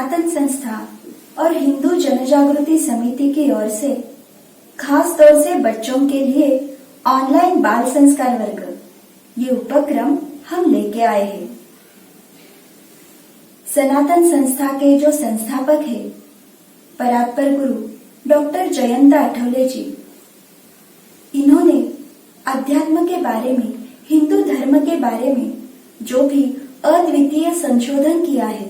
सनातन संस्था और हिंदू जनजागृति समिति की ओर से खास तौर से बच्चों के लिए ऑनलाइन बाल संस्कार वर्ग ये उपक्रम हम लेके आए हैं। सनातन संस्था के जो संस्थापक हैं परात्पर गुरु डॉक्टर जयंत आठवले जी, इन्होंने अध्यात्म के बारे में, हिंदू धर्म के बारे में जो भी अद्वितीय संशोधन किया है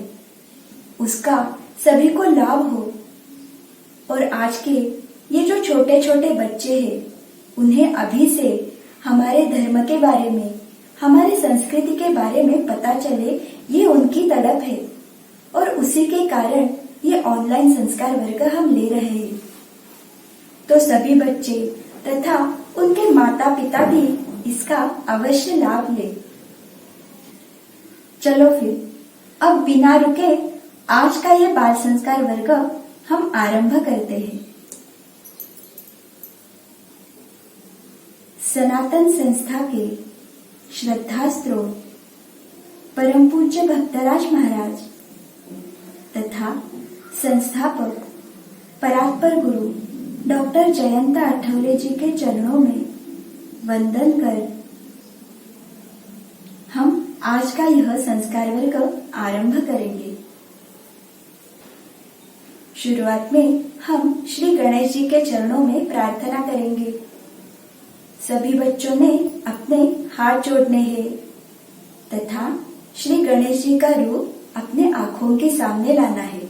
उसका सभी को लाभ हो और आज के ये जो छोटे छोटे बच्चे हैं उन्हें अभी से हमारे धर्म के बारे में, हमारे संस्कृति के बारे में पता चले, ये उनकी तड़प है और उसी के कारण ये ऑनलाइन संस्कार वर्ग हम ले रहे हैं। तो सभी बच्चे तथा उनके माता पिता भी इसका अवश्य लाभ ले। चलो फिर अब बिना रुके आज का ये बाल संस्कार वर्ग हम आरंभ करते हैं। सनातन संस्था के श्रद्धा स्रोत परम पूज्य भक्तराज महाराज तथा संस्थापक परात्पर गुरु डॉक्टर जयंत आठवले जी के चरणों में वंदन कर हम आज का यह संस्कार वर्ग आरंभ करेंगे। शुरुआत में हम श्री गणेश जी के चरणों में प्रार्थना करेंगे। सभी बच्चों ने अपने हाथ जोड़ने हैं तथा श्री गणेश जी का रूप अपने आंखों के सामने लाना है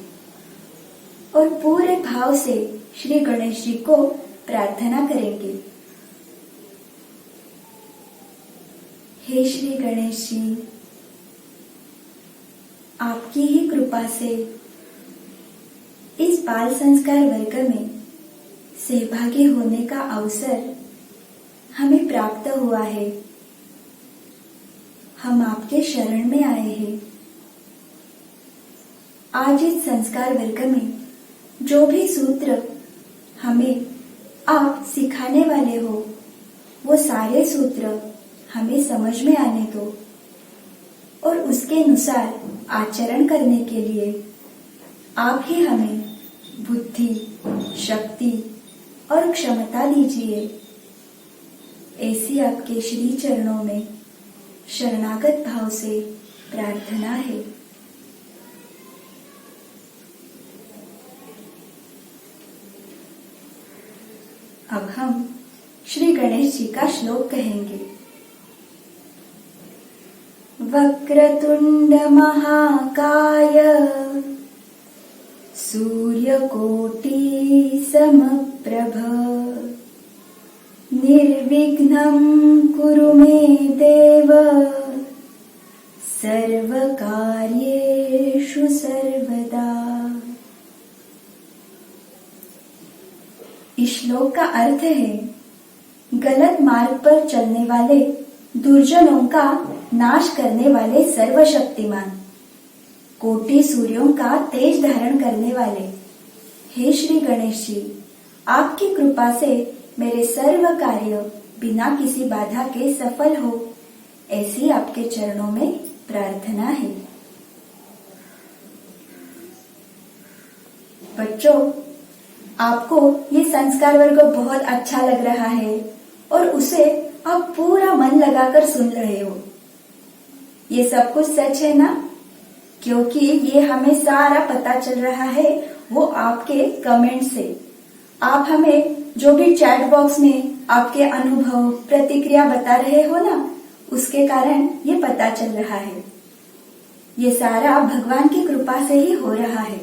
और पूरे भाव से श्री गणेश जी को प्रार्थना करेंगे। हे श्री गणेश जी, आपकी ही कृपा से इस बाल संस्कार वर्ग में सहभागी होने का अवसर हमें प्राप्त हुआ है। हम आपके शरण में आए हैं। आज इस संस्कार वर्ग में जो भी सूत्र हमें आप सिखाने वाले हो वो सारे सूत्र हमें समझ में आने दो और उसके अनुसार आचरण करने के लिए आप ही हमें बुद्धि, शक्ति और क्षमता दीजिए। ऐसी आपके श्री चरणों में शरणागत भाव से प्रार्थना है। अब हम श्री गणेश जी का श्लोक कहेंगे। वक्रतुंड महाकाय सूर्यकोटि समप्रभ निर्विघ्नं कुरु मे देव सर्वकार्येषु सर्वदा। इस श्लोक का अर्थ है गलत मार्ग पर चलने वाले दुर्जनों का नाश करने वाले सर्वशक्तिमान, कोटि सूर्यों का तेज धारण करने वाले हे श्री गणेश जी, आपकी कृपा से मेरे सर्व कार्य बिना किसी बाधा के सफल हो, ऐसी आपके चरणों में प्रार्थना है। बच्चों, आपको ये संस्कार वर्ग बहुत अच्छा लग रहा है और उसे आप पूरा मन लगाकर सुन रहे हो। ये सब कुछ सच है ना? क्योंकि ये हमें सारा पता चल रहा है वो आपके कमेंट से। आप हमें जो भी चैट बॉक्स में आपके अनुभव, प्रतिक्रिया बता रहे हो ना, उसके कारण ये पता चल रहा है। ये सारा भगवान की कृपा से ही हो रहा है।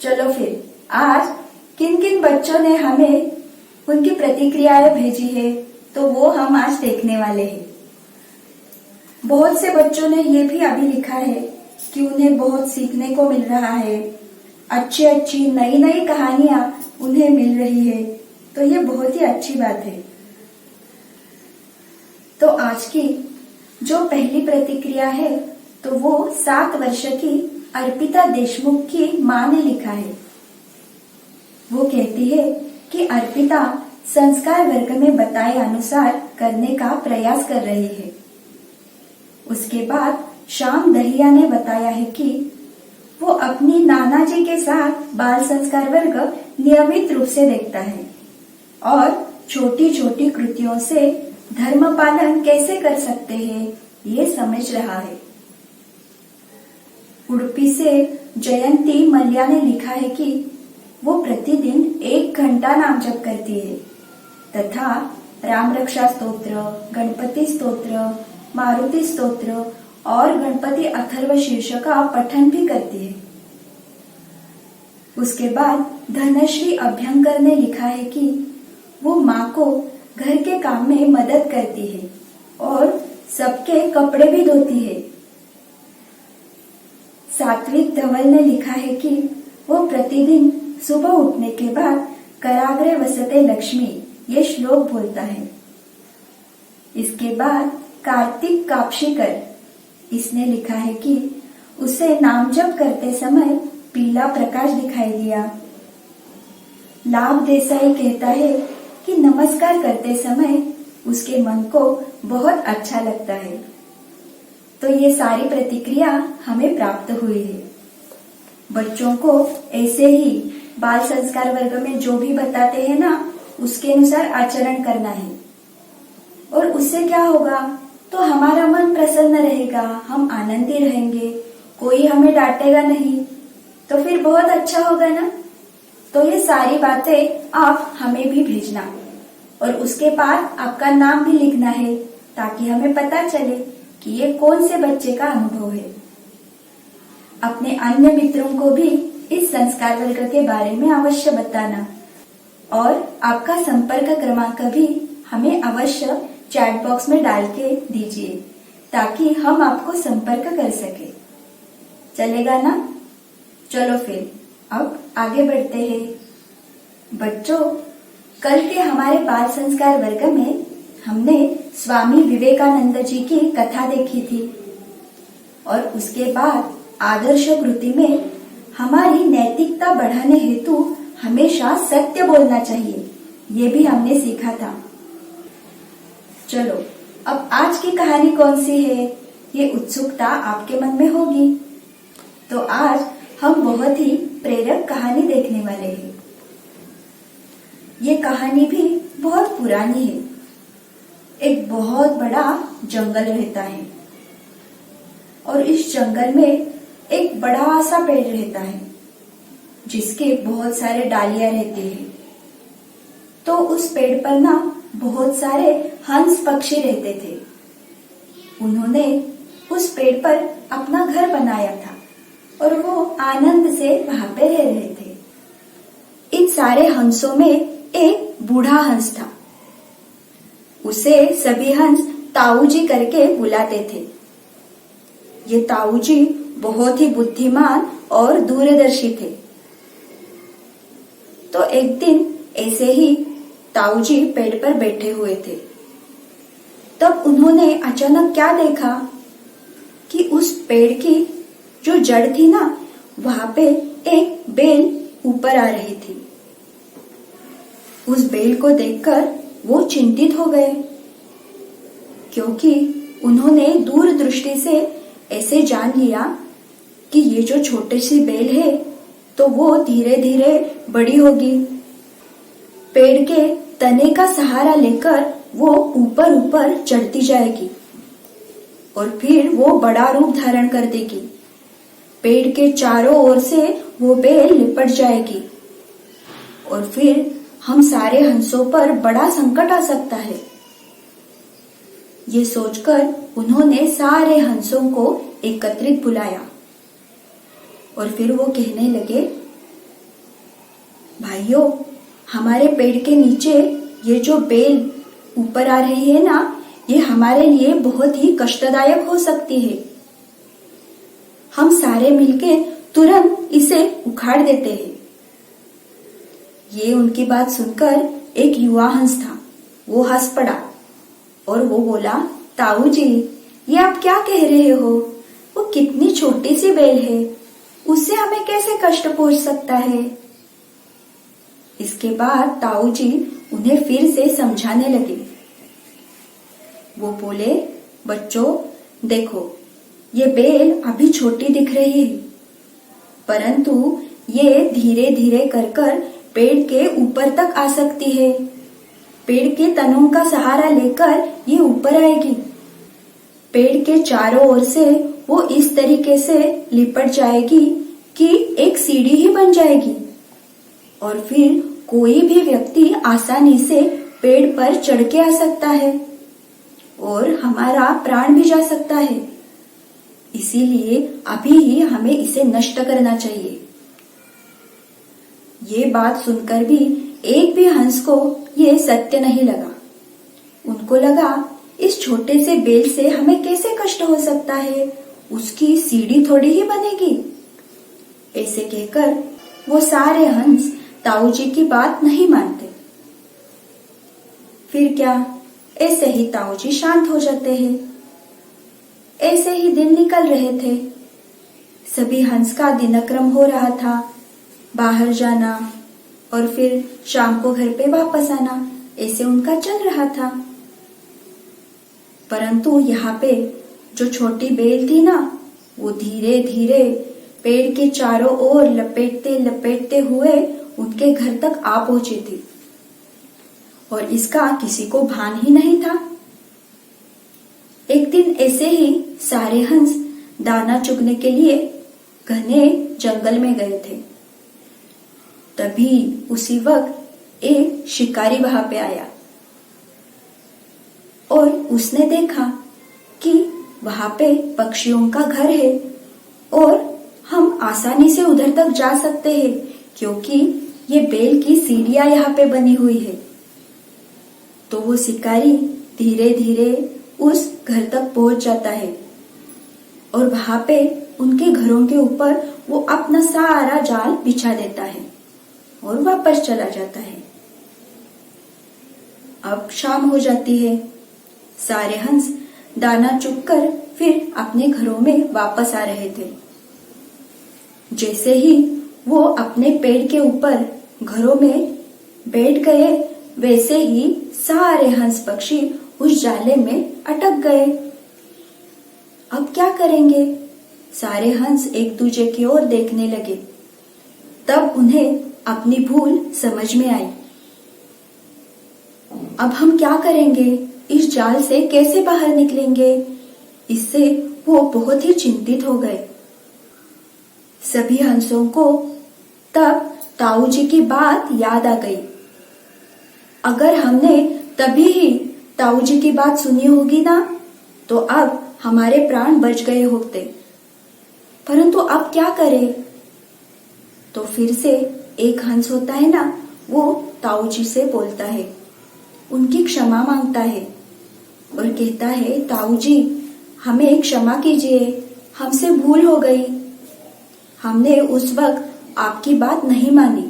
चलो फिर आज किन किन बच्चों ने हमें उनकी प्रतिक्रियाएं भेजी है तो वो हम आज देखने वाले हैं। बहुत से बच्चों ने ये भी अभी लिखा है कि उन्हें बहुत सीखने को मिल रहा है, अच्छी अच्छी नई नई कहानियां उन्हें मिल रही है, तो ये बहुत ही अच्छी बात है। तो आज की जो पहली प्रतिक्रिया है तो वो 7 वर्ष की अर्पिता देशमुख की मां ने लिखा है। वो कहती है कि अर्पिता संस्कार वर्ग में बताए अनुसार करने का प्रयास कर रही है। उसके बाद श्याम दहिया ने बताया है कि वो अपनी नाना जी के साथ बाल संस्कार वर्ग नियमित रूप से देखता है और छोटी छोटी कृतियों से धर्म पालन कैसे कर सकते हैं ये समझ रहा है। उडुपी से जयंती मल्ल्या ने लिखा है कि वो प्रतिदिन 1 घंटा नाम जप करती है तथा राम रक्षा स्तोत्र, गणपति स्तोत्र, मारुति स्तोत्र और गणपति अथर्व शीर्ष का पठन भी करती है। उसके बाद धनश्री अभ्यंकर ने लिखा है कि वो माँ को घर के काम में मदद करती है और सबके कपड़े भी धोती है। सात्विक धवल ने लिखा है कि वो प्रतिदिन सुबह उठने के बाद कराग्रे वसते लक्ष्मी ये श्लोक बोलता है। इसके बाद कार्तिक कापशीकर इसने लिखा है कि उसे नाम जप करते समय पीला प्रकाश दिखाई दिया। लाभ देसाई कहता है कि नमस्कार करते समय उसके मन को बहुत अच्छा लगता है। तो ये सारी प्रतिक्रिया हमें प्राप्त हुई है। बच्चों को ऐसे ही बाल संस्कार वर्ग में जो भी बताते हैं ना उसके अनुसार आचरण करना है और उससे क्या होगा तो हमारा मन प्रसन्न रहेगा, हम आनंदी रहेंगे, कोई हमें डांटेगा नहीं, तो फिर बहुत अच्छा होगा ना। तो ये सारी बातें आप हमें भी भेजना और उसके बाद आपका नाम भी लिखना है ताकि हमें पता चले कि ये कौन से बच्चे का अनुभव है। अपने अन्य मित्रों को भी इस संस्कार वर्ग के बारे में अवश्य बताना और आपका संपर्क क्रमांक भी हमें अवश्य चैट बॉक्स में डाल के दीजिए ताकि हम आपको संपर्क कर सके। चलेगा ना? चलो फिर अब आगे बढ़ते हैं। बच्चों, कल के हमारे बाल संस्कार वर्ग में हमने स्वामी विवेकानंद जी की कथा देखी थी और उसके बाद आदर्श कृति में हमारी नैतिकता बढ़ाने हेतु हमेशा सत्य बोलना चाहिए, ये भी हमने सीखा था। चलो अब आज की कहानी कौन सी है ये उत्सुकता आपके मन में होगी। तो आज हम बहुत ही प्रेरक कहानी देखने वाले हैं। ये कहानी भी बहुत पुरानी है। एक बहुत बड़ा जंगल रहता है और इस जंगल में एक बड़ा सा पेड़ रहता है जिसके बहुत सारे डालियां रहती है। तो उस पेड़ पर ना बहुत सारे हंस पक्षी रहते थे। उन्होंने उस पेड़ पर अपना घर बनाया था और वो आनंद से वहां पे रह रहे थे। इन सारे हंसों में एक बूढ़ा हंस था। उसे सभी हंस ताऊ जी करके बुलाते थे। ये ताऊ जी बहुत ही बुद्धिमान और दूरदर्शी थे। तो एक दिन ऐसे ही ताऊ जी पेड़ पर बैठे हुए थे। तब उन्होंने अचानक क्या देखा कि उस पेड़ की जो जड़ थी ना वहां पे एक बेल ऊपर आ रही थी। उस बेल को देखकर वो चिंतित हो गए क्योंकि उन्होंने दूरदृष्टि से ऐसे जान लिया कि ये जो छोटी सी बेल है तो वो धीरे धीरे बड़ी होगी। पेड़ के तने का सहारा लेकर वो ऊपर ऊपर चढ़ती जाएगी और फिर वो बड़ा रूप धारण कर देगी। पेड़ के चारों ओर से वो बेल लिपट जाएगी और फिर हम सारे हंसों पर बड़ा संकट आ सकता है। ये सोचकर उन्होंने सारे हंसों को एकत्रित बुलाया और फिर वो कहने लगे, भाइयों, हमारे पेड़ के नीचे ये जो बेल ऊपर आ रही है ना, ये हमारे लिए बहुत ही कष्टदायक हो सकती है। हम सारे मिलके तुरंत इसे उखाड़ देते हैं। ये उनकी बात सुनकर एक युवा हंस था, वो हंस पड़ा और वो बोला, ताऊ जी, ये आप क्या कह रहे हो? वो कितनी छोटी सी बेल है, उससे हमें कैसे कष्ट पहुंच सकता है? इसके बाद ताऊ जी उन्हें फिर से समझाने लगे। वो बोले, बच्चों देखो, ये बेल अभी छोटी दिख रही है, परंतु ये धीरे धीरे कर पेड़ के ऊपर तक आ सकती है। पेड़ के तनों का सहारा लेकर ये ऊपर आएगी। पेड़ के चारों ओर से वो इस तरीके से लिपट जाएगी कि एक सीढ़ी ही बन जाएगी और फिर कोई भी व्यक्ति आसानी से पेड़ पर चढ़ के आ सकता है और हमारा प्राण भी जा सकता है। इसीलिए अभी ही हमें इसे नष्ट करना चाहिए। ये बात सुनकर भी एक भी हंस को ये सत्य नहीं लगा। उनको लगा इस छोटे से बेल से हमें कैसे कष्ट हो सकता है, उसकी सीढ़ी थोड़ी ही बनेगी। ऐसे कहकर वो सारे हंस ताऊ जी की बात नहीं मानते। फिर क्या, ऐसे ही ताऊ जी शांत हो जाते हैं। ऐसे ही दिन निकल रहे थे। सभी हंस का दिनक्रम हो रहा था, बाहर जाना और फिर शाम को घर पे वापस आना, ऐसे उनका चल रहा था। परंतु यहाँ पे जो छोटी बेल थी ना, वो धीरे धीरे पेड़ के चारों ओर लपेटते लपेटते हुए उनके घर तक आ पहुंची थी और इसका किसी को भान ही नहीं था। एक दिन ऐसे ही सारे हंस दाना चुगने के लिए घने जंगल में गए थे। तभी उसी वक्त एक शिकारी वहां पे आया और उसने देखा कि वहां पे पक्षियों का घर है और हम आसानी से उधर तक जा सकते हैं क्योंकि ये बेल की सीढ़ियां यहाँ पे बनी हुई है। तो वो शिकारी धीरे धीरे उस घर तक पहुंच जाता है और वहां पे उनके घरों के ऊपर वो अपना सारा जाल बिछा देता है और वापस चला जाता है। अब शाम हो जाती है। सारे हंस दाना चुगकर फिर अपने घरों में वापस आ रहे थे। जैसे ही वो अपने पेड़ के ऊपर घरों में बैठ गए, वैसे ही सारे हंस पक्षी उस जाले में अटक गए। अब क्या करेंगे? सारे हंस एक दूसरे की ओर देखने लगे। तब उन्हें अपनी भूल समझ में आई। अब हम क्या करेंगे? इस जाल से कैसे बाहर निकलेंगे? इससे वो बहुत ही चिंतित हो गए। सभी हंसों को तब ताऊ जी की बात याद आ गई। अगर हमने तभी ही ताऊ जी की बात सुनी होगी ना, तो अब हमारे प्राण बच गए होते। परंतु अब क्या करें? तो फिर से एक हंस होता है ना, वो ताऊ जी से बोलता है, उनकी क्षमा मांगता है और कहता है, ताऊ जी हमें क्षमा कीजिए, हमसे भूल हो गई। हमने उस वक्त आपकी बात नहीं मानी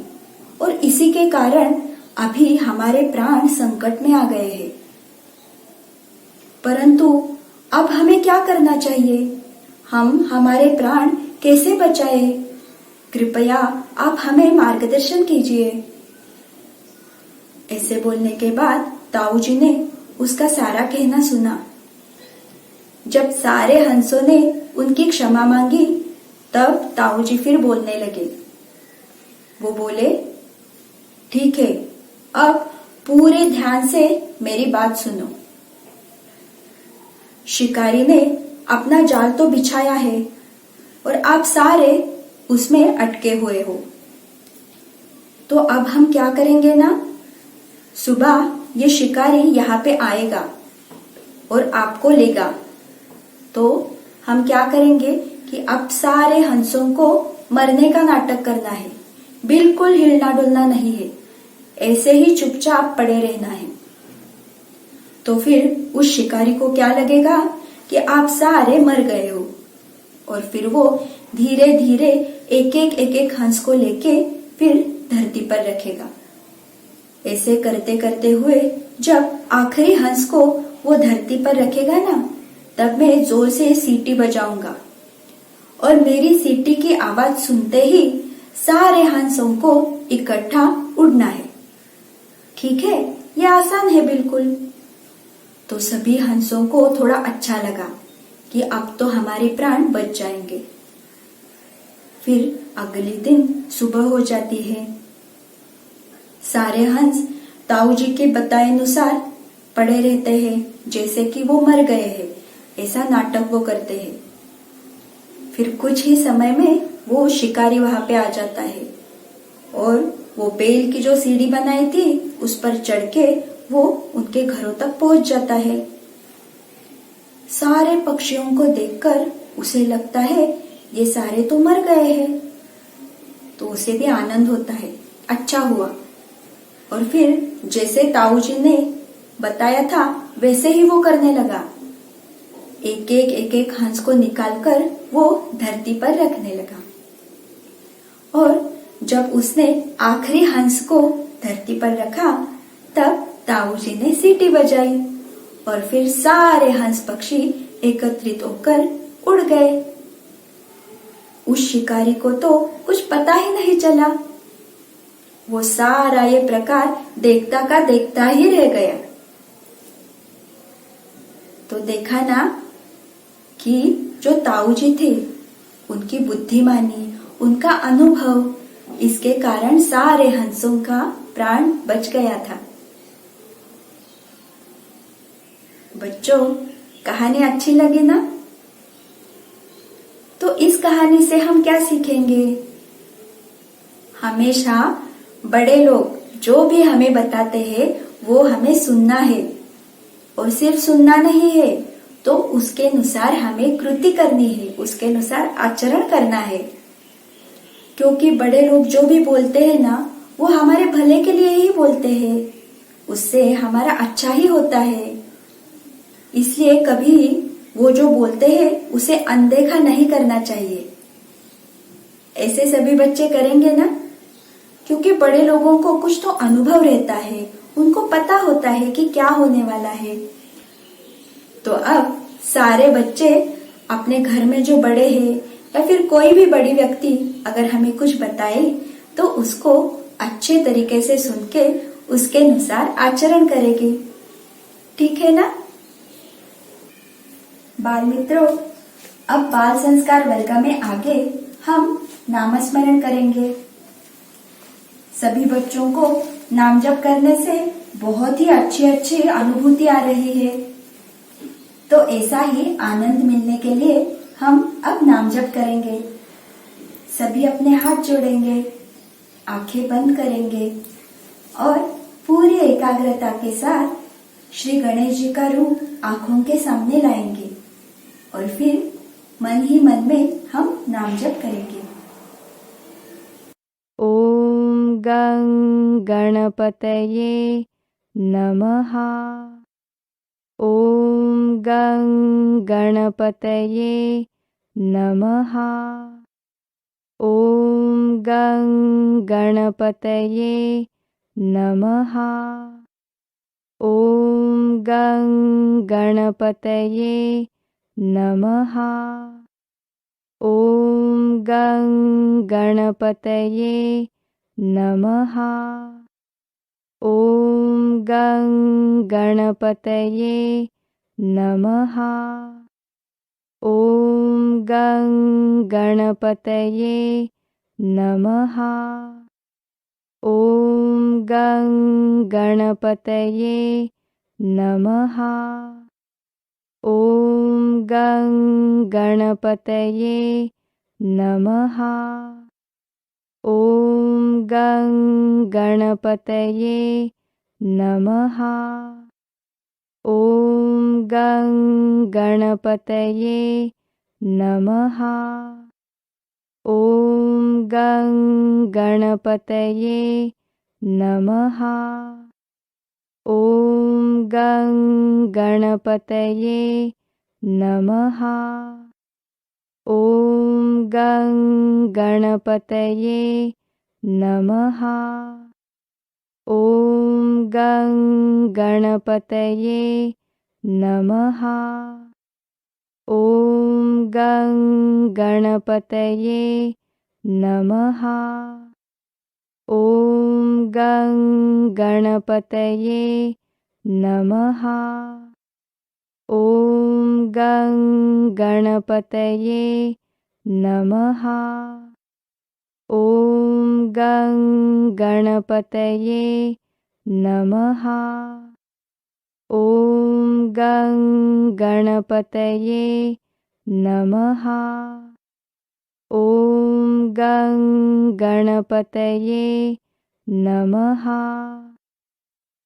और इसी के कारण अभी हमारे प्राण संकट में आ गए हैं। परंतु अब हमें क्या करना चाहिए? हम हमारे प्राण कैसे बचाए? कृपया आप हमें मार्गदर्शन कीजिए। ऐसे बोलने के बाद ताऊ जी ने उसका सारा कहना सुना। जब सारे हंसों ने उनकी क्षमा मांगी, तब ताऊ जी फिर बोलने लगे। वो बोले, ठीक है, अब पूरे ध्यान से मेरी बात सुनो। शिकारी ने अपना जाल तो बिछाया है और आप सारे उसमें अटके हुए हो। तो अब हम क्या करेंगे ना, सुबह ये शिकारी यहाँ पे आएगा और आपको लेगा। तो हम क्या करेंगे कि अब सारे हंसों को मरने का नाटक करना है। बिल्कुल हिलना डुलना नहीं है, ऐसे ही चुपचाप पड़े रहना है। तो फिर उस शिकारी को क्या लगेगा कि आप सारे मर गए हो और फिर वो धीरे धीरे एक एक हंस को लेके फिर धरती पर रखेगा। ऐसे करते करते हुए जब आखिरी हंस को वो धरती पर रखेगा ना, तब मैं जोर से सीटी बजाऊंगा और मेरी सीटी की आवाज सुनते ही सारे हंसों को इकट्ठा उड़ना है। ठीक है, ये आसान है बिल्कुल। तो सभी हंसों को थोड़ा अच्छा लगा कि अब तो हमारे प्राण बच जाएंगे। फिर अगले दिन सुबह हो जाती है। सारे हंस ताऊ जी के बताए अनुसार पड़े रहते हैं, जैसे कि वो मर गए हैं, ऐसा नाटक वो करते हैं। फिर कुछ ही समय में वो शिकारी वहां पे आ जाता है और वो बेल की जो सीढ़ी बनाई थी उस पर चढ़ के वो उनके घरों तक पहुंच जाता है। सारे पक्षियों को देखकर उसे लगता है ये सारे तो मर गए हैं, तो उसे भी आनंद होता है, अच्छा हुआ। और फिर जैसे ताऊ जी ने बताया था वैसे ही वो करने लगा। एक एक हंस को निकालकर वो धरती पर रखने लगा और जब उसने आखिरी हंस को धरती पर रखा तब ताऊ जी ने सीटी बजाई और फिर सारे हंस पक्षी एकत्रित होकर उड़ गए। उस शिकारी को तो कुछ पता ही नहीं चला, वो सारा ये प्रकार देखता का देखता ही रह गया। तो देखा ना कि जो ताऊ जी थे उनकी बुद्धिमानी, उनका अनुभव, इसके कारण सारे हंसों का प्राण बच गया था। बच्चों, कहानी अच्छी लगी ना? तो इस कहानी से हम क्या सीखेंगे? हमेशा बड़े लोग जो भी हमें बताते हैं वो हमें सुनना है और सिर्फ सुनना नहीं है तो उसके अनुसार हमें कृति करनी है, उसके अनुसार आचरण करना है। क्योंकि बड़े लोग जो भी बोलते हैं ना वो हमारे भले के लिए ही बोलते हैं, उससे हमारा अच्छा ही होता है। इसलिए कभी वो जो बोलते हैं उसे अनदेखा नहीं करना चाहिए। ऐसे सभी बच्चे करेंगे ना, क्योंकि बड़े लोगों को कुछ तो अनुभव रहता है, उनको पता होता है कि क्या होने वाला है। तो अब सारे बच्चे अपने घर में जो बड़े हैं या फिर कोई भी बड़ी व्यक्ति अगर हमें कुछ बताए तो उसको अच्छे तरीके से सुन के उसके अनुसार आचरण करेंगे, ठीक है ना? बाल मित्रों, अब बाल संस्कार वर्ग में आगे हम नामस्मरण करेंगे। सभी बच्चों को नाम जप करने से बहुत ही अच्छी अनुभूति आ रही है। तो ऐसा ही आनंद मिलने के लिए हम अब नाम जप करेंगे। सभी अपने हाथ जोड़ेंगे, आंखें बंद करेंगे और पूरी एकाग्रता के साथ श्री गणेश जी का रूप आंखों के सामने लाएंगे और फिर मन ही मन में हम नाम जप करेंगे। ओम गं गणपतये नमः। ओम गं गणपतये नमः। ओम गं गणपतये नमः। ओम गं गणपतये नमः। ओम गं गणपतये नमः। ओम गं गणपतये नमः। ओम गं गणपतये नमः। ओम गं गणपतये नमः। ओम गं गणपतये नमः। ओम गं गणपतये नमः। ओम गं गणपतये नमः। ओम गं गणपतये नमः। ओम गं गणपतये नमः। ओम गं गणपतये नमः। ओम गं गणपतये नमः। ओम गं गणपतये नमः। ओम गं गणपतये नमः। ओम गं गणपतये नमः। ॐ गं गणपतये नमः। ॐ गं गणपतये नमः। ॐ गं गणपतये नमः।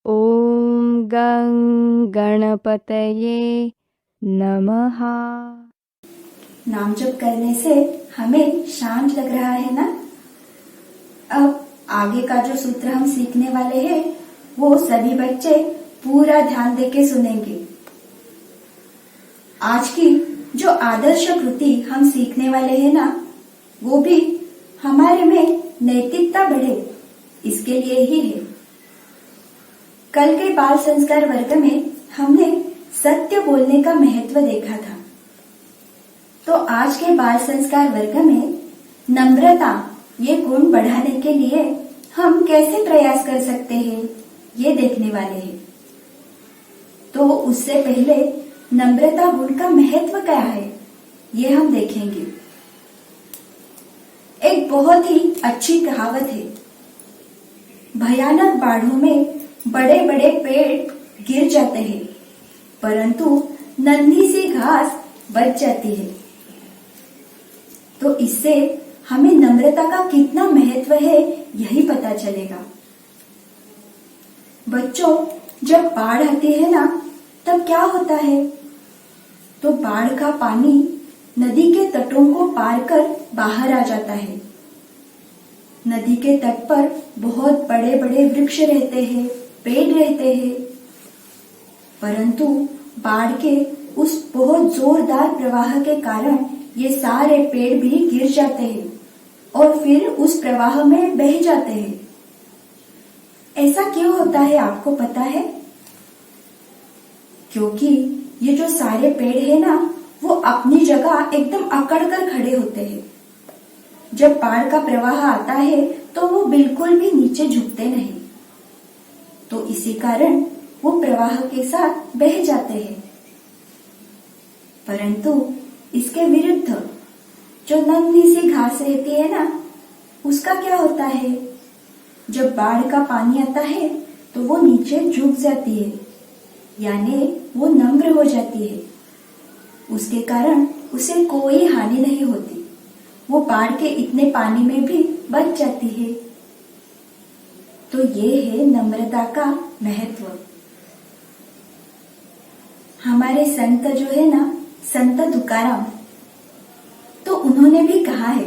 ॐ गं गणपतये नमः। नाम जप करने से हमें शांत लग रहा है ना। अब आगे का जो सूत्र हम सीखने वाले हैं वो सभी बच्चे पूरा ध्यान देके सुनेंगे। आज की जो आदर्श कृति हम सीखने वाले हैं ना, वो भी हमारे में नैतिकता बढ़े इसके लिए ही है। कल के बाल संस्कार वर्ग में हमने सत्य बोलने का महत्व देखा था, तो आज के बाल संस्कार वर्ग में नम्रता ये गुण बढ़ाने के लिए हम कैसे प्रयास कर सकते हैं ये देखने वाले हैं। तो उससे पहले नम्रता गुण का महत्व क्या है ये हम देखेंगे। एक बहुत ही अच्छी कहावत है, भयानक बाढ़ों में बड़े बड़े पेड़ गिर जाते हैं परंतु नन्ही सी घास बच जाती है। तो इससे हमें नम्रता का कितना महत्व है यही पता चलेगा। बच्चों, जब बाढ़ आती है ना तब क्या होता है, तो बाढ़ का पानी नदी के तटों को पार कर बाहर आ जाता है। नदी के तट पर बहुत बड़े बड़े वृक्ष रहते हैं, पेड़ रहते हैं, परंतु बाढ़ के उस बहुत जोरदार प्रवाह के कारण ये सारे पेड़ भी गिर जाते हैं और फिर उस प्रवाह में बह जाते हैं। ऐसा क्यों होता है आपको पता है? क्योंकि ये जो सारे पेड़ है ना वो अपनी जगह एकदम अकड़ कर खड़े होते हैं। जब बाढ़ का प्रवाह आता है तो वो बिल्कुल भी नीचे झुकते नहीं, तो इसी कारण वो प्रवाह के साथ बह जाते हैं। परंतु इसके विरुद्ध जो नन्ही सी घास रहती है ना, उसका क्या होता है, जब बाढ़ का पानी आता है तो वो नीचे झुक जाती है, यानी वो नम्र हो जाती है। उसके कारण उसे कोई हानि नहीं होती, वो बाढ़ के इतने पानी में भी बच जाती है। तो ये है नम्रता का महत्व। हमारे संत जो है ना, संत तुकाराम, तो उन्होंने भी कहा है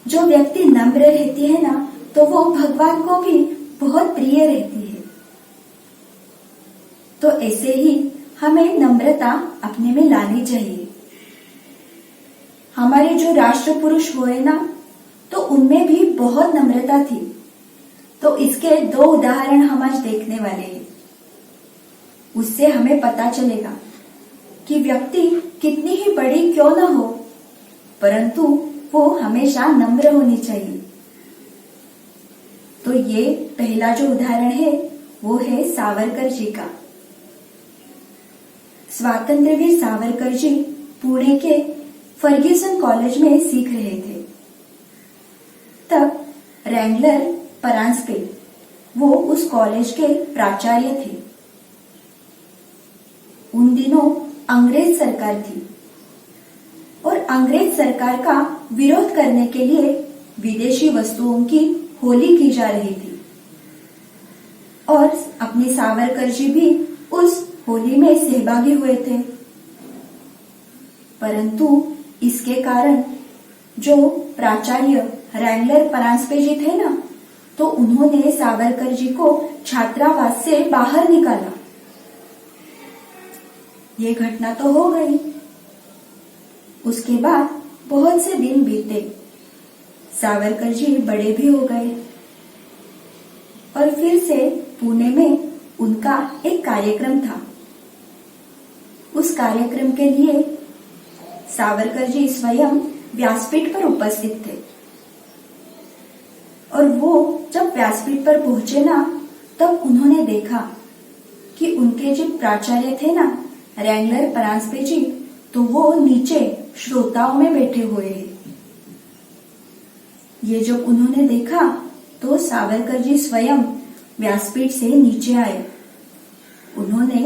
जो व्यक्ति नम्र रहती है ना तो वो भगवान को भी बहुत प्रिय रहती है। तो ऐसे ही हमें नम्रता अपने में लानी चाहिए। हमारे जो राष्ट्र पुरुष हुए ना तो उनमें भी बहुत नम्रता थी। तो इसके दो उदाहरण हम आज देखने वाले हैं। उससे हमें पता चलेगा कि व्यक्ति कितनी ही बड़ी क्यों न हो परंतु वो हमेशा नम्र होनी चाहिए। तो ये पहला जो उदाहरण है वो है सावरकर जी का। स्वातंत्र्यवीर सावरकर जी पुणे के फर्ग्यूसन कॉलेज में सीख रहे थे। तब रैंगलर परांजपे वो उस कॉलेज के प्राचार्य थे। उन दिनों अंग्रेज सरकार थी और अंग्रेज सरकार का विरोध करने के लिए विदेशी वस्तुओं की होली की जा रही थी और अपने सावरकर जी भी उस होली में सहभागी हुए थे। परंतु इसके कारण जो प्राचार्य रैंगलर परांजपे जी थे ना, तो उन्होंने सावरकर जी को छात्रावास से बाहर निकाला। ये घटना तो हो गई। उसके बाद बहुत से दिन बीते, सावरकर जी बड़े भी हो गए और फिर से पुणे में उनका एक कार्यक्रम था। उस कार्यक्रम के लिए सावरकर जी स्वयं व्यासपीठ पर उपस्थित थे और वो जब व्यासपीठ पर पहुंचे ना, तब उन्होंने देखा कि उनके जो प्राचार्य थे ना, रैंगलर परांजपे जी, तो वो नीचे श्रोताओं में बैठे हुए हैं। ये जब उन्होंने देखा तो सावरकर जी स्वयं व्यासपीठ से नीचे आए। उन्होंने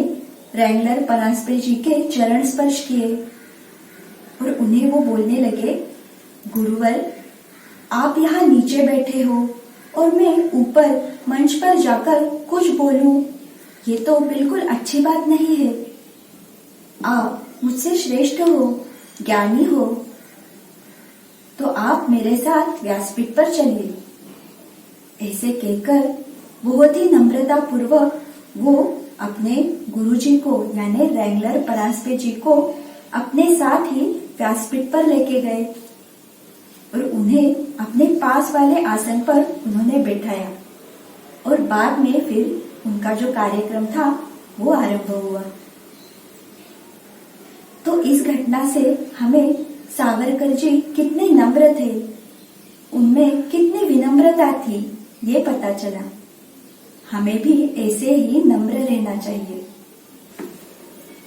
रैंगलर परांजपे जी के चरण स्पर्श किए और उन्हें वो बोलने लगे, गुरुवर, आप यहाँ नीचे बैठे हो और मैं ऊपर मंच पर जाकर कुछ बोलूं, ये तो बिल्कुल अच्छी बात नहीं है। आप मुझसे श्रेष्ठ हो, ज्ञानी हो, तो आप मेरे साथ व्यासपीठ पर चलिए। ऐसे कहकर बहुत ही नम्रता पूर्वक वो अपने गुरुजी को यानी रैंगलर परांजपे जी को अपने साथ ही व्यासपीठ पर लेके गए और उन्हें अपने पास वाले आसन पर उन्होंने बैठाया और बाद में फिर उनका जो कार्यक्रम था वो आरंभ हुआ। तो इस घटना से हमें सावरकर जी कितने नम्र थे, उनमें कितनी विनम्रता थी, ये पता चला। हमें भी ऐसे ही नम्र रहना चाहिए।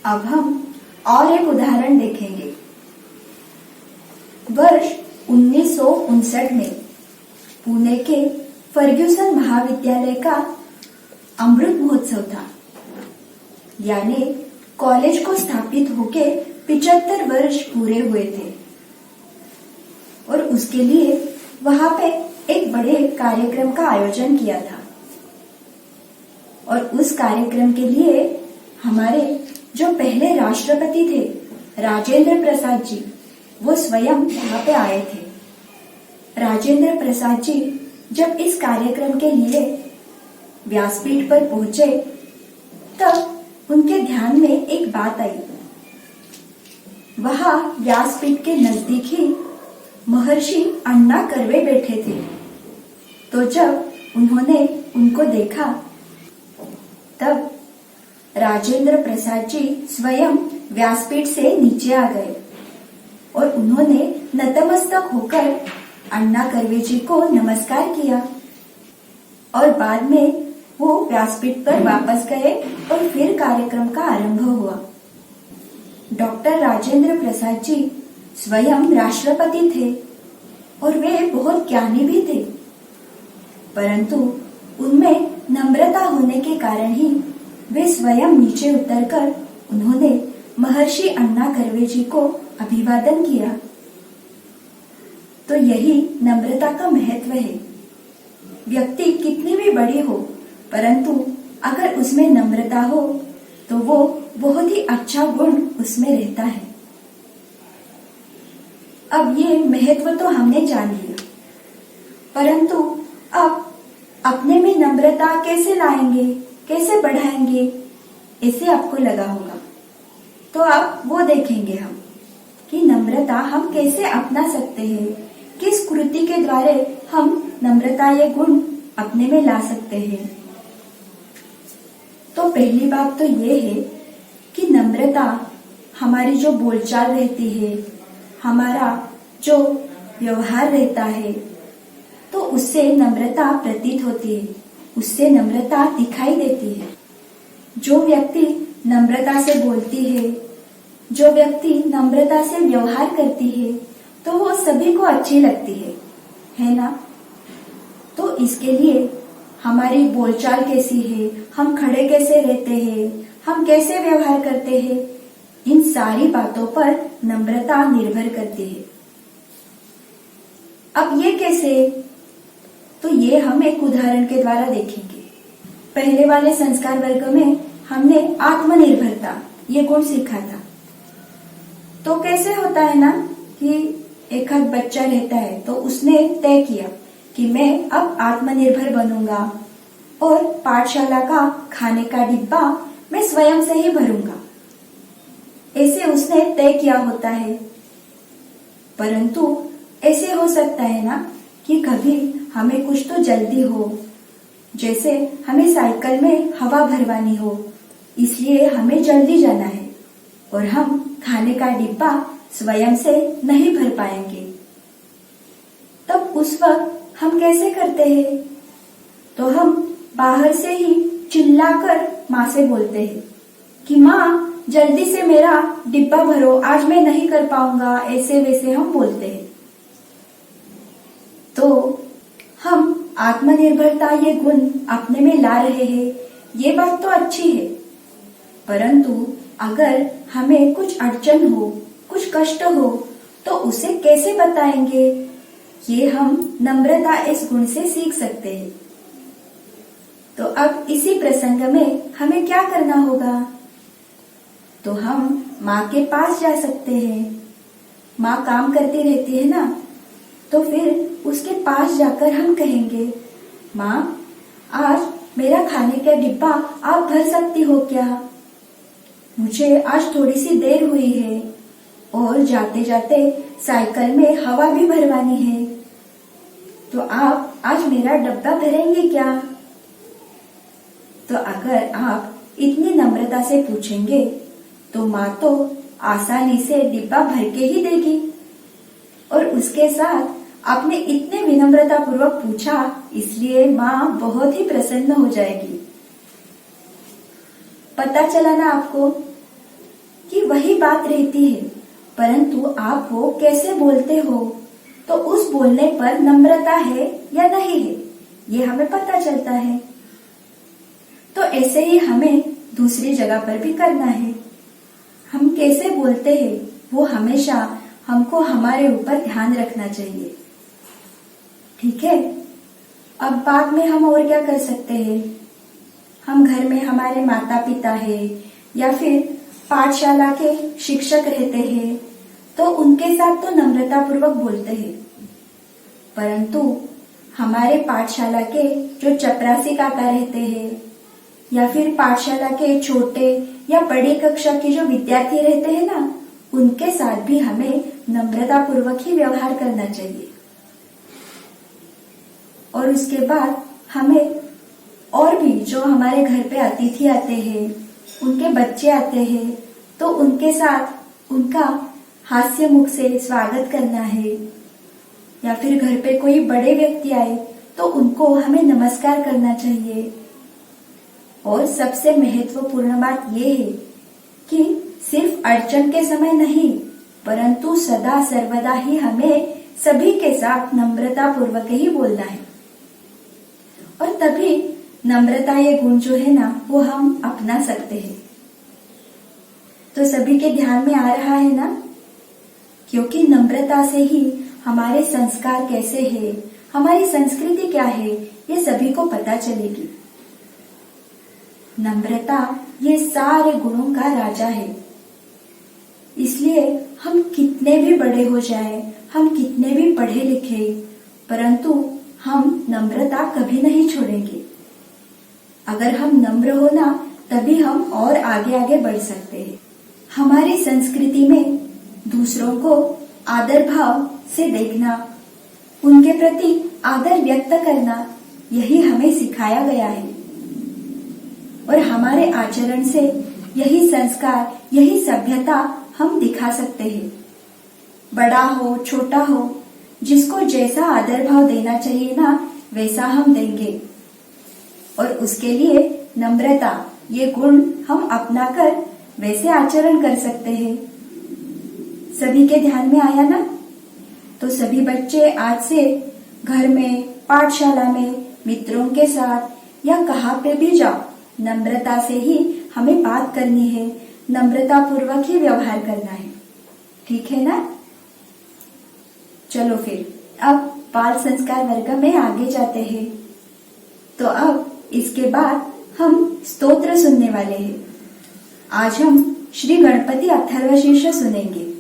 अब हम और एक उदाहरण देखेंगे। वर्ष 1959 में पुणे के फर्ग्यूसन महाविद्यालय का अमृत महोत्सव था, यानी कॉलेज को स्थापित होके 75 वर्ष पूरे हुए थे और उसके लिए वहां पे एक बड़े कार्यक्रम का आयोजन किया था और उस कार्यक्रम के लिए हमारे जो पहले राष्ट्रपति थे राजेंद्र प्रसाद जी, वो स्वयं वहां पे आए थे। राजेंद्र प्रसाद जी जब इस कार्यक्रम के लिए व्यासपीठ पर पहुंचे तब उनके ध्यान में एक बात आई। वहां व्यासपीठ के नजदीक ही महर्षि अन्ना कर्वे बैठे थे। तो जब उन्होंने उनको देखा तब राजेंद्र प्रसाद जी स्वयं व्यासपीठ से नीचे आ गए और उन्होंने नतमस्तक होकर अन्ना कर्वे जी को नमस्कार किया और बाद में वो व्यासपीठ पर वापस गए और फिर कार्यक्रम का आरंभ हुआ। डॉक्टर राजेंद्र प्रसाद जी स्वयं राष्ट्रपति थे और वे बहुत ज्ञानी भी थे, परंतु उनमें नम्रता होने के कारण ही वे स्वयं नीचे उतरकर उन्होंने महर्षि अन्ना कर्वे जी को अभिवादन किया। तो यही नम्रता का महत्व है। व्यक्ति कितनी भी बड़ी हो, परंतु अगर उसमें नम्रता हो तो वो बहुत ही अच्छा गुण उसमें रहता है। अब ये महत्व तो हमने जान लिया, परंतु अब अपने में नम्रता कैसे लाएंगे, कैसे बढ़ाएंगे, ऐसे आपको लगा होगा। तो अब वो देखेंगे हम कि नम्रता हम कैसे अपना सकते हैं, किस कृति के द्वारा हम नम्रता ये गुण अपने में ला सकते हैं। तो पहली बात तो ये है कि नम्रता हमारी जो बोलचाल रहती है, हमारा जो व्यवहार रहता है, तो उससे नम्रता प्रतीत होती है, उससे नम्रता दिखाई देती है। जो व्यक्ति नम्रता से बोलती है, जो व्यक्ति नम्रता से व्यवहार करती है, तो वो सभी को अच्छी लगती है ना। तो इसके लिए हमारी बोलचाल कैसी है, हम खड़े कैसे रहते हैं, हम कैसे व्यवहार करते हैं, इन सारी बातों पर नम्रता निर्भर करती है। अब ये कैसे, तो ये हम एक उदाहरण के द्वारा देखेंगे। पहले वाले संस्कार वर्ग में हमने आत्मनिर्भरता ये गुण सीखा था। तो कैसे होता है ना कि एक आध बच्चा रहता है तो उसने तय किया कि मैं अब आत्मनिर्भर बनूंगा और पाठशाला का खाने का डिब्बा मैं स्वयं से ही भरूंगा, ऐसे उसने तय किया होता है। परंतु ऐसे हो सकता है ना कि कभी हमें कुछ तो जल्दी हो, जैसे हमें साइकिल में हवा भरवानी हो, इसलिए हमें जल्दी जाना है और हम खाने का डिब्बा स्वयं से नहीं भर पाएंगे। तब उस वक्त हम कैसे करते हैं, तो हम बाहर से ही चिल्लाकर माँ से बोलते हैं कि माँ जल्दी से मेरा डिब्बा भरो, आज मैं नहीं कर पाऊंगा, ऐसे वैसे हम बोलते हैं। तो हम आत्मनिर्भरता ये गुण अपने में ला रहे हैं, ये बात तो अच्छी है। परंतु अगर हमें कुछ अड़चन हो, कुछ कष्ट हो, तो उसे कैसे बताएंगे, ये हम नम्रता इस गुण से सीख सकते हैं। तो अब इसी प्रसंग में हमें क्या करना होगा? तो हम माँ के पास जा सकते हैं। माँ काम करती रहती है ना, तो फिर उसके पास जाकर हम कहेंगे, माँ आज मेरा खाने का डिब्बा आप भर सकती हो क्या? मुझे आज थोड़ी सी देर हुई है और जाते जाते साइकिल में हवा भी भरवानी है, तो आप आज मेरा डब्बा भरेंगे क्या? तो अगर आप इतनी नम्रता से पूछेंगे तो माँ तो आसानी से डिब्बा भर के ही देगी। और उसके साथ आपने इतने विनम्रता पूर्वक पूछा, इसलिए माँ बहुत ही प्रसन्न हो जाएगी। पता चला ना आपको कि वही बात रहती है, परंतु आप वो कैसे बोलते हो, तो उस बोलने पर नम्रता है या नहीं है, ये हमें पता चलता है। तो ऐसे ही हमें दूसरी जगह पर भी करना है। हम कैसे बोलते हैं वो हमेशा हमको हमारे ऊपर ध्यान रखना चाहिए, ठीक है। अब बाद में हम और क्या कर सकते हैं? हम घर में हमारे माता पिता है या फिर पाठशाला के शिक्षक रहते हैं, तो उनके साथ तो नम्रता पूर्वक बोलते हैं। परंतु हमारे पाठशाला के जो चपरासी काका रहते हैं या फिर पाठशाला के छोटे या बड़ी कक्षा के जो विद्यार्थी रहते हैं ना, उनके साथ भी हमें नम्रता पूर्वक ही व्यवहार करना चाहिए। और उसके बाद हमें और भी जो हमारे घर पे अतिथि आते हैं, उनके बच्चे आते हैं, तो उनके साथ उनका हास्य मुख से स्वागत करना है। या फिर घर पे कोई बड़े व्यक्ति आए तो उनको हमें नमस्कार करना चाहिए। और सबसे महत्वपूर्ण बात यह है कि सिर्फ अड़चन के समय नहीं, परंतु सदा सर्वदा ही हमें सभी के साथ नम्रता पूर्वक ही बोलना है। और तभी नम्रता ये गुण जो है ना, वो हम अपना सकते हैं। तो सभी के ध्यान में आ रहा है ना, क्योंकि नम्रता से ही हमारे संस्कार कैसे है, हमारी संस्कृति क्या है, ये सभी को पता चलेगी। नम्रता ये सारे गुणों का राजा है। इसलिए हम कितने भी बड़े हो जाए, हम कितने भी पढ़े लिखे, परंतु हम नम्रता कभी नहीं छोड़ेंगे। अगर हम नम्र हो ना, तभी हम और आगे आगे बढ़ सकते हैं। हमारी संस्कृति में दूसरों को आदर भाव से देखना, उनके प्रति आदर व्यक्त करना, यही हमें सिखाया गया है। और हमारे आचरण से यही संस्कार, यही सभ्यता हम दिखा सकते हैं। बड़ा हो छोटा हो, जिसको जैसा आदर भाव देना चाहिए ना, वैसा हम देंगे। और उसके लिए नम्रता ये गुण हम अपनाकर वैसे आचरण कर सकते हैं। सभी के ध्यान में आया ना? तो सभी बच्चे आज से घर में, पाठशाला में, मित्रों के साथ या कहाँ पे भी जाओ, नम्रता से ही हमें बात करनी है, नम्रता पूर्वक ही व्यवहार करना है, ठीक है ना? चलो फिर अब बाल संस्कार वर्ग में आगे जाते हैं। तो अब इसके बाद हम स्तोत्र सुनने वाले हैं। आज हम श्री गणपति अथर्वशीर्ष सुनेंगे।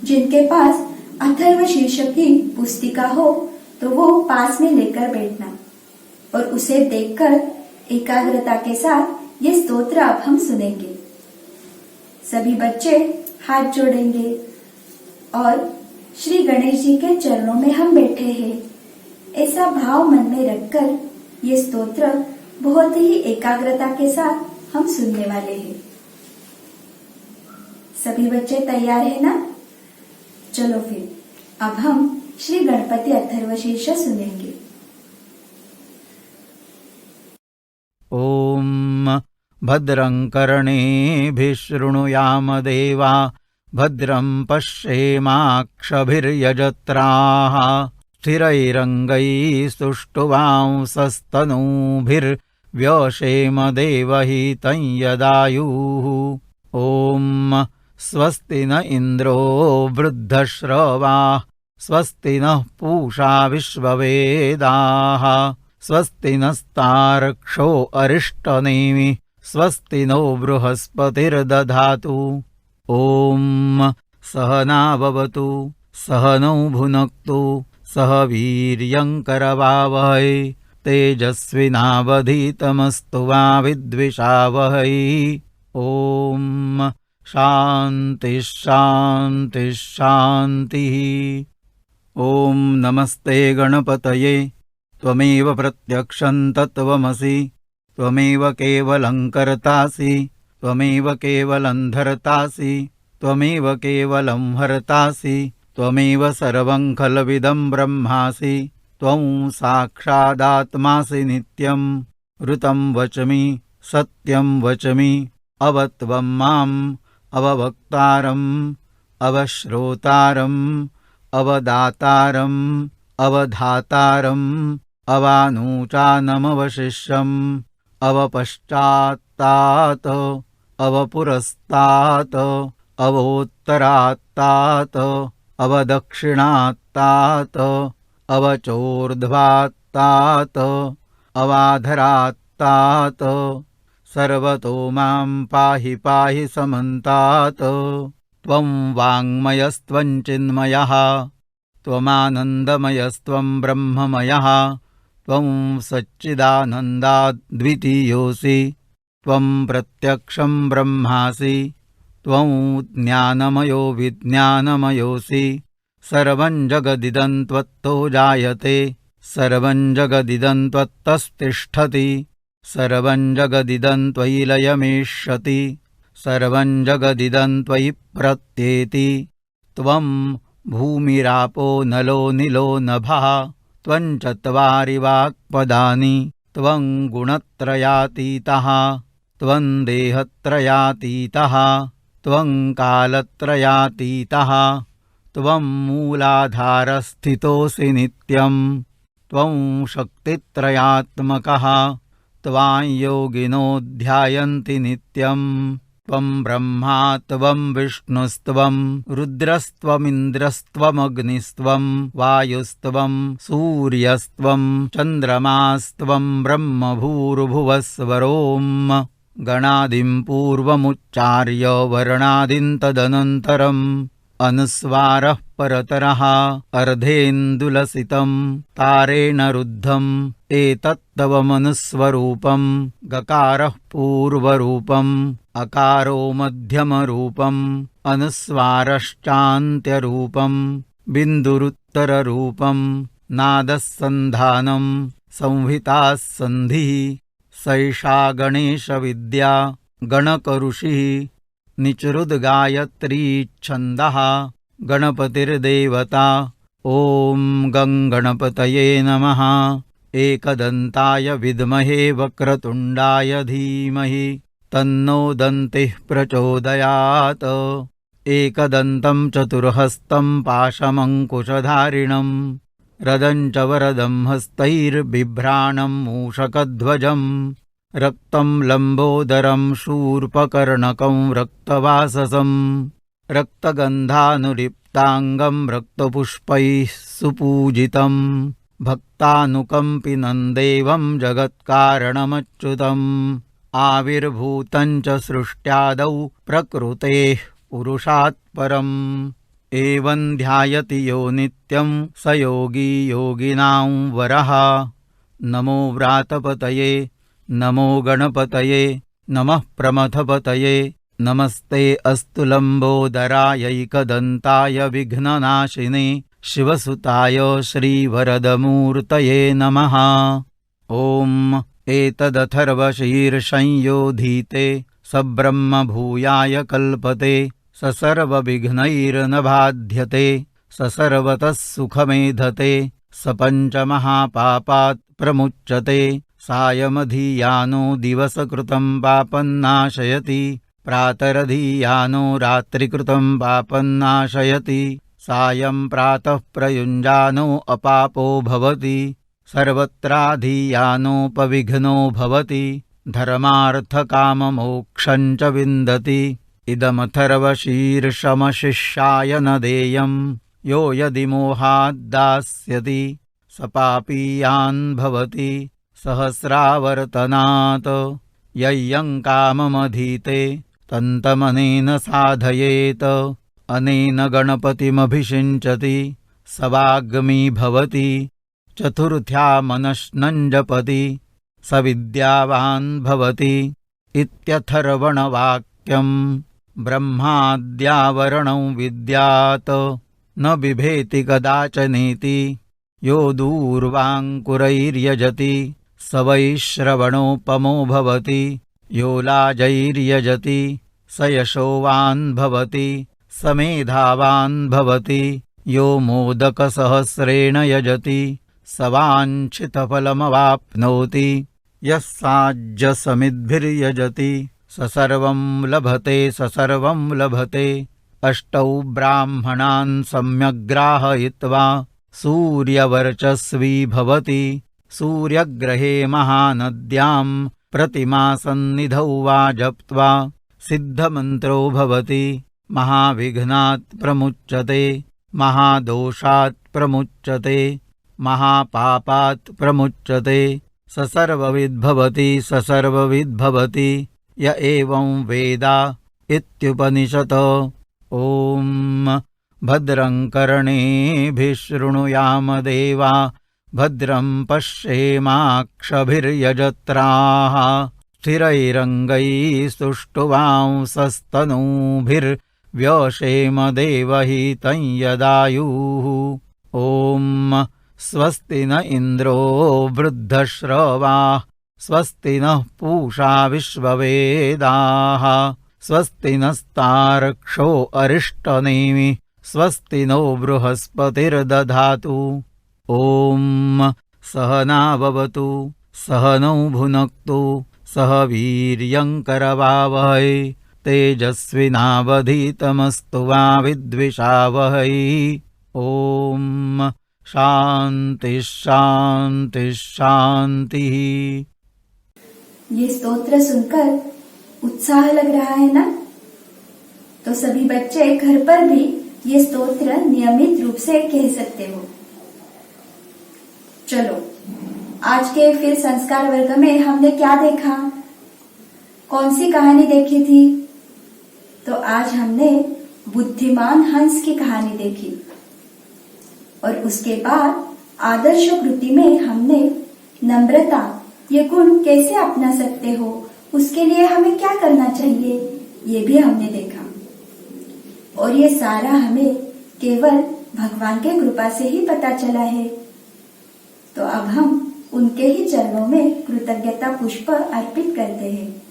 जिनके पास अथर्वशीर्ष की पुस्तिका हो तो वो पास में लेकर बैठना और उसे देखकर एकाग्रता के साथ ये स्तोत्र अब हम सुनेंगे। सभी बच्चे हाथ जोड़ेंगे और श्री गणेश जी के चरणों में हम बैठे हैं, ऐसा भाव मन में रखकर ये स्तोत्र बहुत ही एकाग्रता के साथ हम सुनने वाले हैं। सभी बच्चे तैयार है ना? चलो फिर अब हम श्री गणपति अथर्वशीर्ष सुनेंगे। ओम भद्रं कर्णेभिः शृणुयाम देवा भद्रं पश्येमाक्षभिर्यजत्राः स्थिरैरङ्गैस्तुष्टुवांसस्तनूभिर्व्यशेम देवहितं यदायुः। ॐ स्वस्ति न इन्द्रो वृद्धश्रवाः स्वस्ति नः पूषा विश्ववेदाः स्वस्ति नस्तार्क्ष्यो अरिष्टनेमिः स्वस्ति नो बृहस्पतिर्दधातु। ॐ सहना भवतु सहनौ भुनक्तु सह वीर्यङ्करवावहै तेजस्विनावधीतमस्तु मा विद्विषावहै। ॐ शान्तिः शान्तिः शान्तिः। ॐ नमस्ते गणपतये त्वमेव प्रत्यक्षं तत्त्वमसि त्वमेव केवलं कर्तासि त्वमेव केवलं धर्तासि त्वमेव केवलं हर्तासि त्वमेव सर्वं खल्विदं ब्रह्मासि त्वं साक्षादात्मासि नित्यं ऋतं वचमि सत्यं वचमि अवत्वं माम् अववक्तारम् अवश्रोतारम् अवदातारम् अवधातारम् अवानूचानमवशिष्यम् अवपश्चात्तात् अवपुरस्तात् अवोत्तरात्तात् अवदक्षिणात्तात् अवचोर्ध्वात्तात् अवाधरात्तात् सर्वतो मां पाहि पाहि समन्तात्। त्वं वाङ्मयस्त्वं चिन्मयः त्वमानन्दमयस्त्वं ब्रह्ममयः त्वं सच्चिदानन्दाद्वितीयोऽसि त्वं प्रत्यक्षं ब्रह्मासि त्वं ज्ञानमयो विज्ञानमयोऽसि सर्वं जगदिदं त्वत्तो जायते सर्वं जगदिदं त्वत्तस्तिष्ठति सर्वं जगदिदं त्वयि लयमेष्यति सर्वं जगदिदं त्वयि प्रत्येति। त्वं भूमिरापो नलो निलो नभः त्वं चत्वारि वाक्पदानि त्वं गुणत्रयातीतः त्वं देहत्रयातीतः त्वं कालत्रयातीतः त्वं मूलाधारस्थितोऽसि नित्यं त्वं शक्तित्रयात्मकः त्वां योगिनो ध्यायन्ति नित्यं त्वं ब्रह्मा त्वं विष्णुस्त्वं रुद्रस्त्वमिन्द्रस्त्वमग्निस्त्वं वायुस्त्वं सूर्यस्त्वं चन्द्रमास्त्वं ब्रह्मभूर्भुवस्वरों गणादिं पूर्वमुच्चार्य वर्णादिं तदनन्तरम् अनुस्वारः परतरः अर्धेन्दुलसितं तारेण रुद्धम् एतत्तव मनुस्वरूपं गकारः पूर्वरूपम् अकारो मध्यमरूपम् अनुस्वारश्चान्त्यरूपम् बिन्दुरुत्तररूपम् नादः सन्धानं संहिताः सन्धिः सैषा गणेशविद्या गणकऋषिः निचरुद्गायत्री छन्दः गणपतिर्देवता। ॐ गं गणपतये नमः। एकदन्ताय विद्महे वक्रतुण्डाय धीमहि तन्नो दन्तिः प्रचोदयात्। एकदन्तं चतुर्हस्तं पाशमङ्कुशधारिणं रदं च वरदं हस्तैर्बिभ्राणं मूषकध्वजम् रक्तं लम्बोदरं शूर्पकर्णकं रक्तवाससं रक्तगन्धानुलिप्ताङ्गं रक्तपुष्पैः सुपूजितं भक्तानुकम्पिनं देवं जगत्कारणमच्युतम् आविर्भूतं च सृष्ट्यादौ प्रकृतेः पुरुषात् परम् एवं ध्यायति यो नित्यं स योगी योगिनां वरः। नमो व्रातपतये नमो गणपतये नमः प्रमथपतये नमस्ते अस्तु लम्बोदरायैकदन्ताय विघ्ननाशिने शिवसुताय श्रीवरदमूर्तये नमः। ॐ एतदथर्वशीर्षंयोधीते सब्रह्मभूयाय कल्पते स सर्वविघ्नैर्न बाध्यते स सर्वतः सुखमेधते स पञ्चमहापापात् प्रमुच्यते सायमधीयानो दिवसकृतं पापन्नाशयति प्रातरधीयानो रात्रिकृतं पापन्नाशयति सायं प्रातः प्रयुञ्जानो अपापो भवति सर्वत्राधीयानोपविघ्नो भवति धर्मार्थकाममोक्षं च विन्दति इदमथर्वशीर्षमशिष्याय न देयं यो यदि मोहाद्दास्यति स पापीयान् भवति सहस्रावर्तनात् यय्यं काममधीते तन्तमनेन साधयेत अनेन गणपतिमभिषिञ्चति स वाग्मी भवति चतुर्थ्या मनश्नं जपति स विद्यावान् भवति इत्यथर्वणवाक्यं ब्रह्माद्यावरणं विद्यात् न बिभेति कदाचनेति यो दूर्वाङ्कुरैर्यजति स वै श्रवणोपमो भवति यो लाजैर्यजति स यशोवान् भवति स मेधावान् भवति यो मोदकसहस्रेण यजति स वाञ्छितफलमवाप्नोति यः साज्यसमिद्भिर्यजति स सर्वं लभते अष्टौ ब्राह्मणान् सम्यग्राहयित्वा सूर्यवर्चस्वी भवति सूर्यग्रहे महानद्यां प्रतिमासन्निधौ वा जप्त्वा सिद्धमन्त्रो भवति महाविघ्नात् प्रमुच्यते महादोषात् प्रमुच्यते महापापात् प्रमुच्यते स सर्वविद्भवति य एवं वेद इत्युपनिषत्। ॐ भद्रं कर्णेभिः शृणुयाम देवा भद्रं पश्येमाक्षभिर्यजत्राः स्थिरैरङ्गैः सुष्ठुवांसस्तनूभिर्व्यशेम देवहितं यदायुः। ॐ स्वस्ति न इन्द्रो वृद्धश्रवाः स्वस्ति नः पूषा विश्ववेदाः स्वस्ति नस्तार्क्ष्यो अरिष्टनेमिः स्वस्ति नो बृहस्पतिर्दधातु। ॐ सहना भवतु सहनौ भुनक्तु सह वीर्यं करवावहै तेजस्विनावधीतमस्तु मा विद्विषावहै। ॐ शान्ति शान्ति शान्तिः। ये स्तोत्र सुनकर उत्साह लग रहा है ना? तो सभी बच्चे घर पर भी ये स्तोत्र नियमित रूप से कह सकते हो। चलो आज के फिर संस्कार वर्ग में हमने क्या देखा, कौन सी कहानी देखी थी? तो आज हमने बुद्धिमान हंस की कहानी देखी और उसके बाद आदर्श कृति में हमने नम्रता ये गुण कैसे अपना सकते हो, उसके लिए हमें क्या करना चाहिए, ये भी हमने देखा। और ये सारा हमें केवल भगवान के कृपा से ही पता चला है। तो अब हम उनके ही चरणों में कृतज्ञता पुष्प अर्पित करते हैं।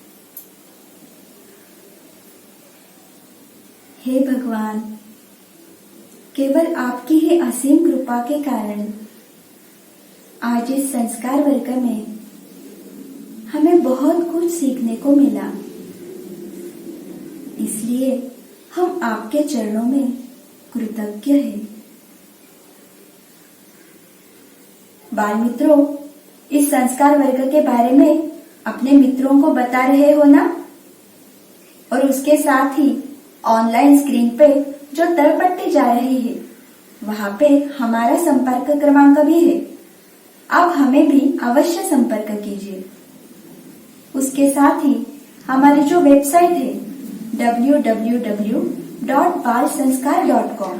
हे भगवान, केवल आपकी ही असीम कृपा के कारण आज इस संस्कार वर्ग में हमें बहुत कुछ सीखने को मिला। इसलिए हम आपके चरणों में कृतज्ञ हैं। बाल मित्रों, इस संस्कार वर्ग के बारे में अपने मित्रों को बता रहे हो ना? और उसके साथ ही ऑनलाइन स्क्रीन पे जो तलपट्टी जा रही है वहां पे हमारा संपर्क क्रमांक भी है। आप हमें भी अवश्य संपर्क कीजिए। उसके साथ ही हमारी जो वेबसाइट है www.balsanskar.com,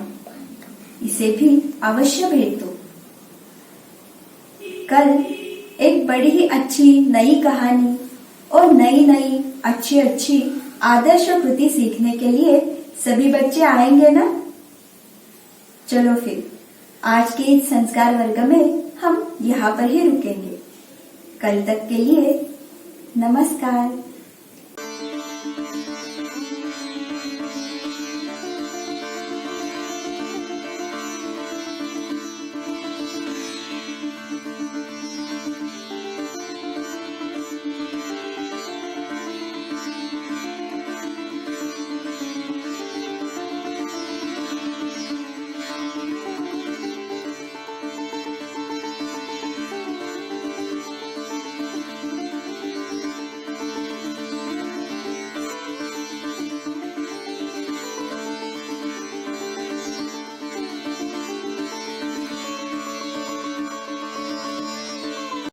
इसे भी अवश्य भेज दो। कल एक बड़ी ही अच्छी नई कहानी और नई अच्छी आदर्श कृति सीखने के लिए सभी बच्चे आएंगे ना? चलो फिर आज के इस संस्कार वर्ग में हम यहाँ पर ही रुकेंगे। कल तक के लिए नमस्कार।